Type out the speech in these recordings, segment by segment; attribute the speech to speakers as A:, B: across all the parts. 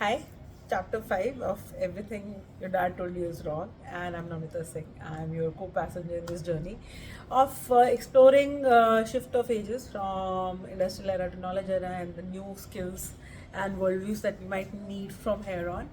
A: Hi, chapter 5 of Everything Your Dad Told You Is Wrong, and I'm Namita Singh. I'm your co passenger in this journey of exploring shift of ages from industrial era to knowledge era and the new skills and worldviews that we might need from here on.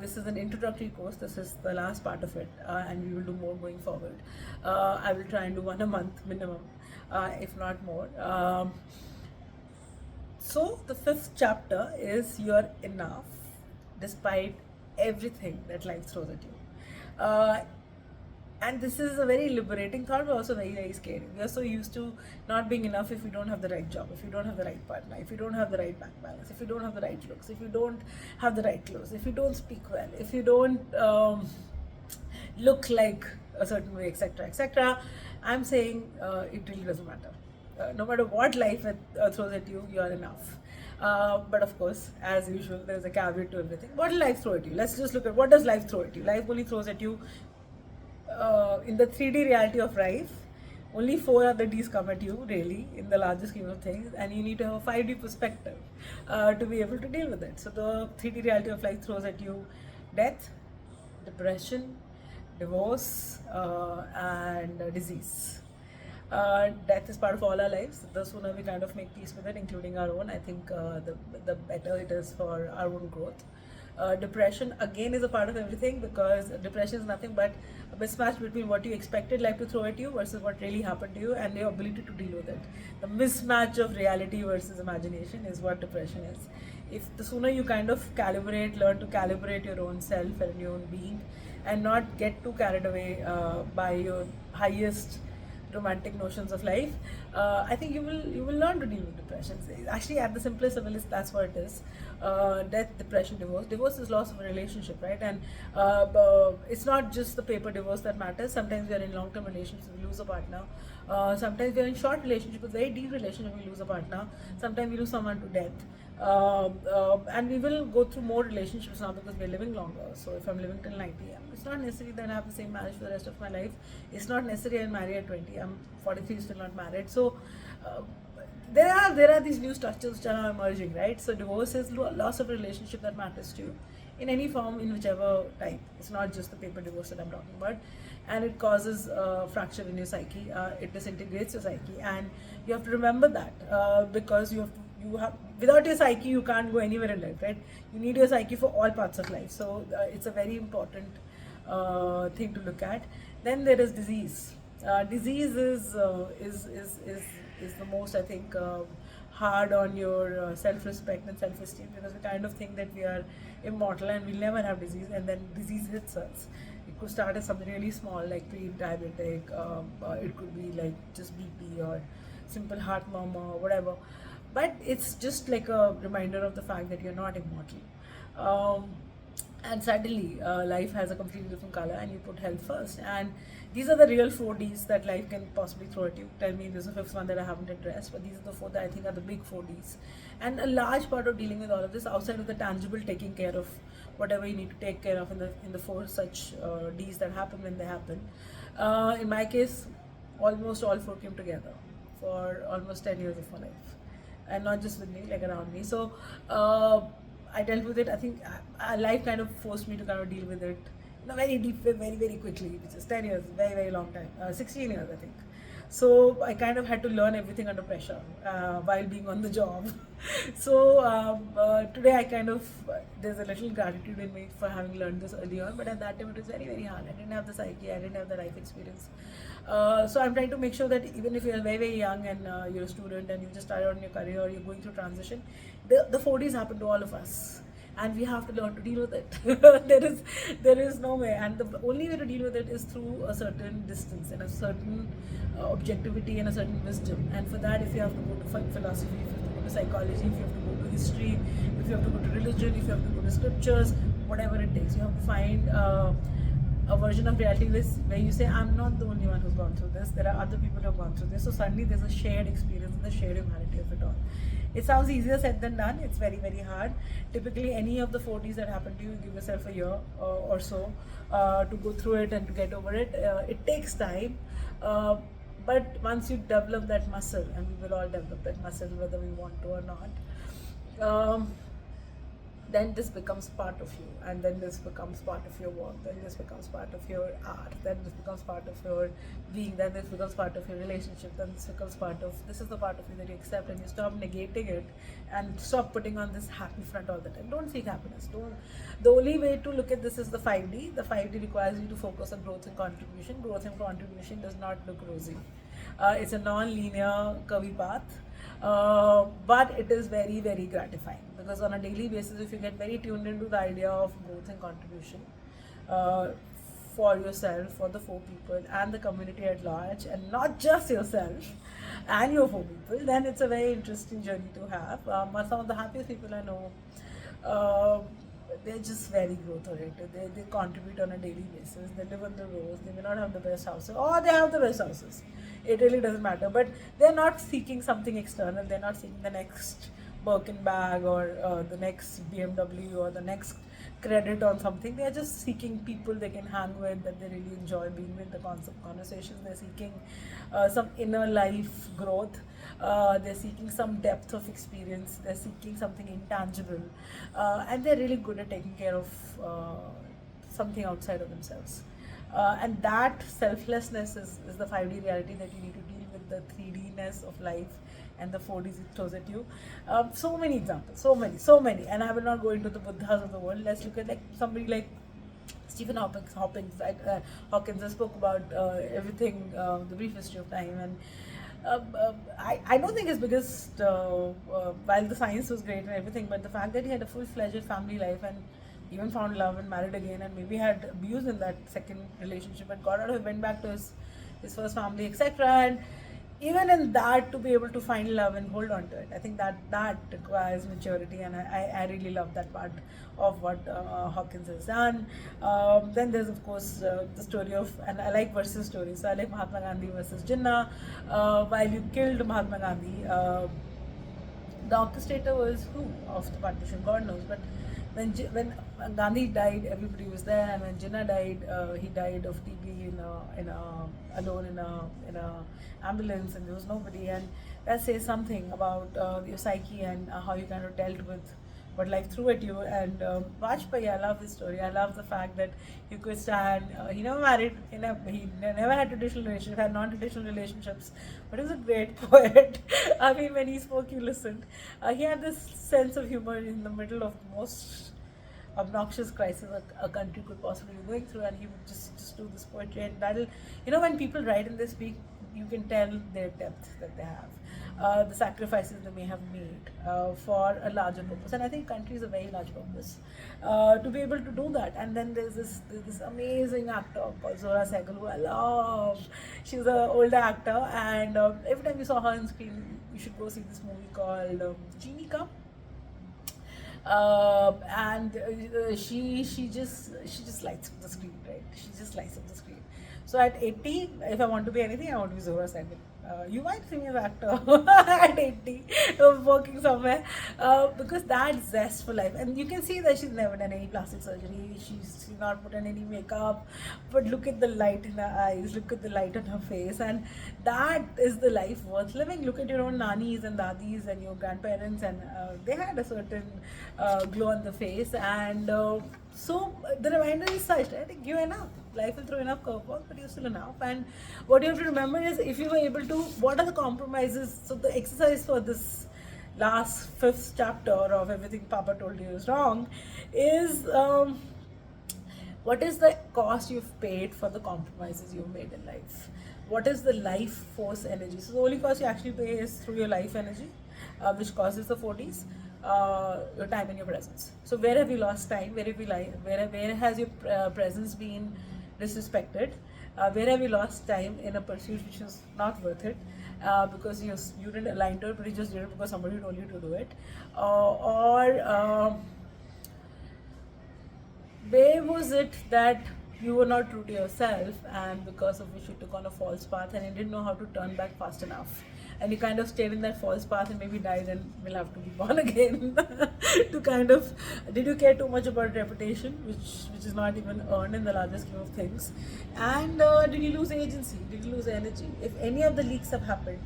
A: This is an introductory course, this is the last part of it, and we will do more going forward. I will try and do one a month minimum, if not more. So, the fifth chapter is you're enough despite everything that life throws at you. And this is a very liberating thought, but also very, very scary. We are so used to not being enough if we don't have the right job, if you don't have the right partner, if you don't have the right bank balance, if you don't have the right looks, if you don't have the right clothes, if you don't speak well, if you don't look like a certain way, etc., etc. I'm saying it really doesn't matter. No matter what life throws at you, you are enough. But of course, as usual, there's a caveat to everything. What will life throw at you? Let's just look at what does life throw at you. Life only throws at you in the 3D reality of life. Only four other Ds come at you, really, in the larger scheme of things, and you need to have a 5D perspective to be able to deal with it. So, the 3D reality of life throws at you death, depression, divorce, and disease. Death is part of all our lives. The sooner we kind of make peace with it, including our own, I think the better it is for our own growth. Depression again is a part of everything because depression is nothing but a mismatch between what you expected life to throw at you versus what really happened to you and your ability to deal with it. The mismatch of reality versus imagination is what depression is. If the sooner you kind of learn to calibrate your own self and your own being and not get too carried away by your highest romantic notions of life, I think you will learn to deal with depression. Actually, at the simplest level, that's what it is. Death, depression, divorce. Divorce is loss of a relationship, right? And it's not just the paper divorce that matters. Sometimes we are in long-term relationships, we lose a partner. Sometimes we are in short relationships, very deep relationship, we lose a partner. Sometimes we lose someone to death. And we will go through more relationships now because we're living longer. So if I'm living till 90, it's not necessary that I have the same marriage for the rest of my life. It's not necessary I'm married at 20. I'm 43, still not married. So uh, there are these new structures which are now emerging, right? So divorce is loss of a relationship that matters to you in any form, in whichever type. It's not just the paper divorce that I'm talking about, and it causes fracture in your psyche. It disintegrates your psyche, and you have to remember that because you have without your psyche you can't go anywhere in life, right? You need your psyche for all parts of life. So it's a very important thing to look at. Then there is disease. Disease is the most, I think, hard on your self-respect and self-esteem because we kind of think that we are immortal and we'll never have disease, and then disease hits us. It could start as something really small like pre-diabetic, it could be like just BP or simple heart murmur or whatever, but it's just like a reminder of the fact that you're not immortal. And suddenly life has a completely different color and you put health first, and these are the real 4Ds that life can possibly throw at you. Tell me there's a fifth one that I haven't addressed, but these are the four that I think are the big 4Ds. And a large part of dealing with all of this, outside of the tangible taking care of whatever you need to take care of in the four such Ds that happen when they happen, in my case almost all four came together for almost 10 years of my life, and not just with me, like around me. So I dealt with it. I think life kind of forced me to kind of deal with it in a very deep way, very, very quickly, which is 10 years, very, very long time, 16 years, I think. So I kind of had to learn everything under pressure while being on the job. So today I kind of, there's a little gratitude in me for having learned this early on, but at that time it was very, very hard. I didn't have the psyche, I didn't have the life experience. So I'm trying to make sure that even if you're very, very young and you're a student and you just started on your career or you're going through transition, the 40s happen to all of us, and we have to learn to deal with it. There is no way, and the only way to deal with it is through a certain distance and a certain objectivity and a certain wisdom. And for that, if you have to go to philosophy, if you have to go to psychology, if you have to go to history, if you have to go to religion, if you have to go to scriptures, whatever it takes, you have to find a version of reality where you say, I'm not the only one who's gone through this. There are other people who have gone through this. So suddenly there's a shared experience and the shared humanity of it all. It sounds easier said than done. It's very, very hard. Typically, any of the 40s that happen to you, give yourself a year or so to go through it and to get over it. It takes time. But once you develop that muscle, and we will all develop that muscle whether we want to or not, um, then this becomes part of you, and then this becomes part of your work, then this becomes part of your art, then this becomes part of your being, then this becomes part of your relationship, then this becomes part of, this is the part of you that you accept, and you stop negating it and stop putting on this happy front all the time. Don't seek happiness. Don't. The only way to look at this is the 5D. The 5D requires you to focus on growth and contribution. Growth and contribution does not look rosy. It's a non-linear curvy path, but it is very, very gratifying, because on a daily basis, if you get very tuned into the idea of growth and contribution, uh, for yourself, for the 4 people and the community at large, and not just yourself and your 4 people, then it's a very interesting journey to have. Some of the happiest people I know, uh, they're just very growth oriented. They contribute on a daily basis. They live on the roads. They may not have the best houses, or they have the best houses. It really doesn't matter. But they're not seeking something external. They're not seeking the next Birkin bag, or the next BMW, or the next credit on something. They're just seeking people they can hang with, that they really enjoy being with, the conversations. They're seeking some inner life growth. They're seeking some depth of experience. They're seeking something intangible, and they're really good at taking care of something outside of themselves. And that selflessness is the 5D reality that you need to deal with, the 3D-ness of life and the 4Ds it throws at you. So many examples, so many. And I will not go into the Buddhas of the world. Let's look at like somebody like Stephen Hawkins. Hawkins, I spoke about everything, the brief history of time, and I don't think his biggest, while the science was great and everything, but the fact that he had a full-fledged family life, and even found love and married again, and maybe had abuse in that second relationship, and got out of it, went back to his first family, etc. And even in that, to be able to find love and hold on to it, I think that requires maturity, and I really love that part of what Hawkins has done. Then there's of course the story of, and I like versus stories, so I like Mahatma Gandhi versus Jinnah. While you killed Mahatma Gandhi, the orchestrator was who of the partition, God knows, but when Gandhi died, everybody was there, and when Jinnah died, he died of TB alone in a ambulance, and there was nobody. And that says something about your psyche, and how you kind of dealt with what life threw at you. And Vajpayee, I love his story. I love the fact that you could stand. He never married. He never had traditional relationships. Had non-traditional relationships, but he was a great poet. I mean, when he spoke, you listened. He had this sense of humor in the middle of the most obnoxious crisis a country could possibly be going through, and he would just do this poetry. And that'll, when people write and they speak, you can tell their depth that they have, the sacrifices they may have made for a larger purpose. And I think country is a very large purpose, to be able to do that. And then there's this amazing actor called Zora Sehgal, who I love. She's an older actor, and every time you saw her on screen, you should go see this movie called Genie Come. And she just lights up the screen, right? She just lights up the screen. So at 80, if I want to be anything, I want to be Zora Sehgal. You might see me as an actor at 80, working somewhere, because that zest for life. And you can see that she's never done any plastic surgery, she's not put on any makeup, but look at the light in her eyes, look at the light on her face, and that is the life worth living. Look at your own nannies and dadis and your grandparents, and they had a certain glow on the face. And so the reminder is such, right? You're enough. Life will throw enough curveballs, but you're still enough. And what you have to remember is, if you were able to, what are the compromises? So the exercise for this last 5th chapter of Everything Papa Told You Is Wrong is, what is the cost you've paid for the compromises you've made in life? What is the life force energy? So the only cost you actually pay is through your life energy, which causes the 40s. Your time and your presence. So where have you lost time? Where have you where has your presence been disrespected? Where have you lost time in a pursuit which is not worth it, because you didn't align to it, but you just did it because somebody told you to do it? Or where was it that you were not true to yourself, and because of which you took on a false path, and you didn't know how to turn back fast enough, and you kind of stayed in that false path and maybe died and will have to be born again? To kind of, did you care too much about reputation, which is not even earned in the larger scheme of things? And did you lose agency? Did you lose energy? If any of the leaks have happened,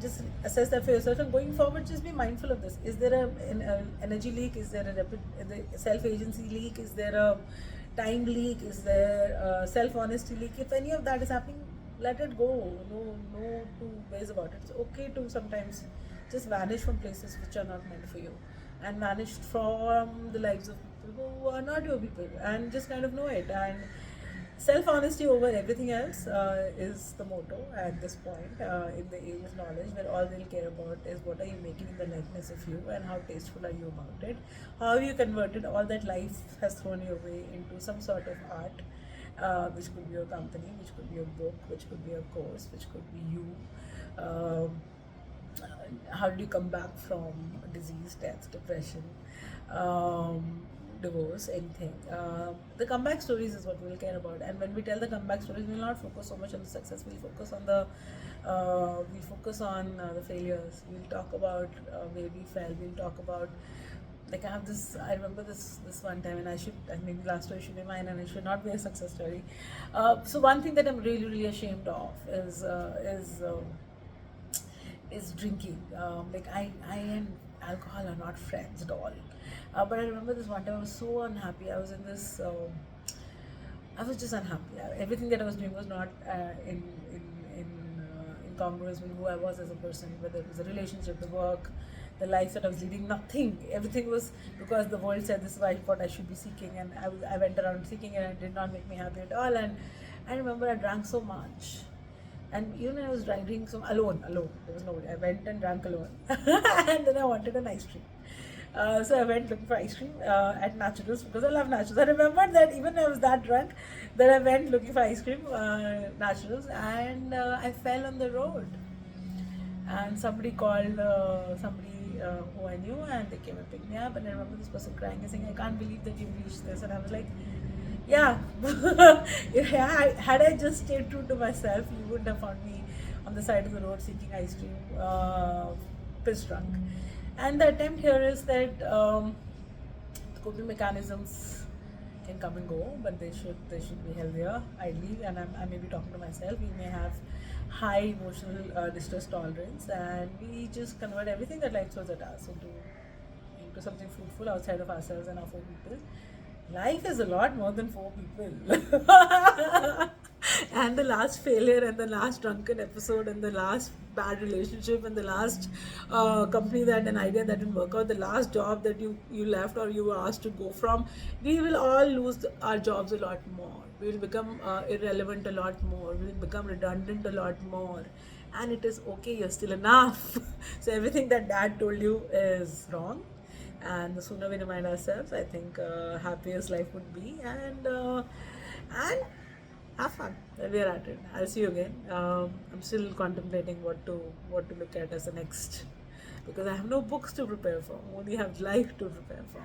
A: just assess that for yourself, and going forward just be mindful of this. Is there an energy leak? Is there a self agency leak? Is there a time leak? Is there a self honesty leak? If any of that is happening, let it go. No two ways about it. It's okay to sometimes just vanish from places which are not meant for you, and vanish from the lives of people who are not your people, and just kind of know it. And self honesty over everything else is the motto at this point in the age of knowledge, where all they'll care about is what are you making in the likeness of you, and how tasteful are you about it, how have you converted all that life has thrown your way into some sort of art, which could be a company, which could be a book, which could be a course, which could be you. Um, how did you come back from disease, death, depression, divorce, anything? The comeback stories is what we'll care about, and when we tell the comeback stories, we'll not focus so much on the success. We'll focus on the failures. We'll talk about where we fell. We'll talk about, like, I have this. I remember this one time, and maybe last story should be mine, and it should not be a success story. So one thing that I'm really ashamed of is drinking. Like, I and alcohol are not friends at all. But I remember this one time I was so unhappy. I was in this. I was just unhappy. Everything that I was doing was not incongruous with who I was as a person. Whether it was a relationship, the work, the life that I was leading, nothing. Everything was because the world said this is what I should be seeking, and I went around seeking it, and it did not make me happy at all. And I remember I drank so much. And even when I was driving, so alone, there was nobody. I went and drank alone, and then I wanted an ice cream. So I went looking for ice cream at Naturals, because I love Naturals. I remembered that even when I was that drunk, that I went looking for ice cream, Naturals, and I fell on the road. And somebody called who I knew, and they came and picked me up. And I remember this person crying and saying, "I can't believe that you've reached this." And I was like, yeah. Yeah, had I just stayed true to myself, you wouldn't have found me on the side of the road seeking ice cream, piss drunk. And the attempt here is that the coping mechanisms can come and go, but they should be healthier, ideally. And I may be talking to myself. We may have high emotional distress tolerance, and we just convert everything that life throws at us into something fruitful outside of ourselves and our four people. Life is a lot more than four people. And the last failure, and the last drunken episode, and the last bad relationship, and the last company that an idea that didn't work out, the last job that you left or you were asked to go from, we will all lose our jobs a lot more. We will become irrelevant a lot more. We will become redundant a lot more. And it is okay, you're still enough. So everything that dad told you is wrong. And the sooner we remind ourselves, I think happiest life would be. And have fun while we're at it. I'll see you again. I'm still contemplating what to look at as the next, because I have no books to prepare for. I only have life to prepare for.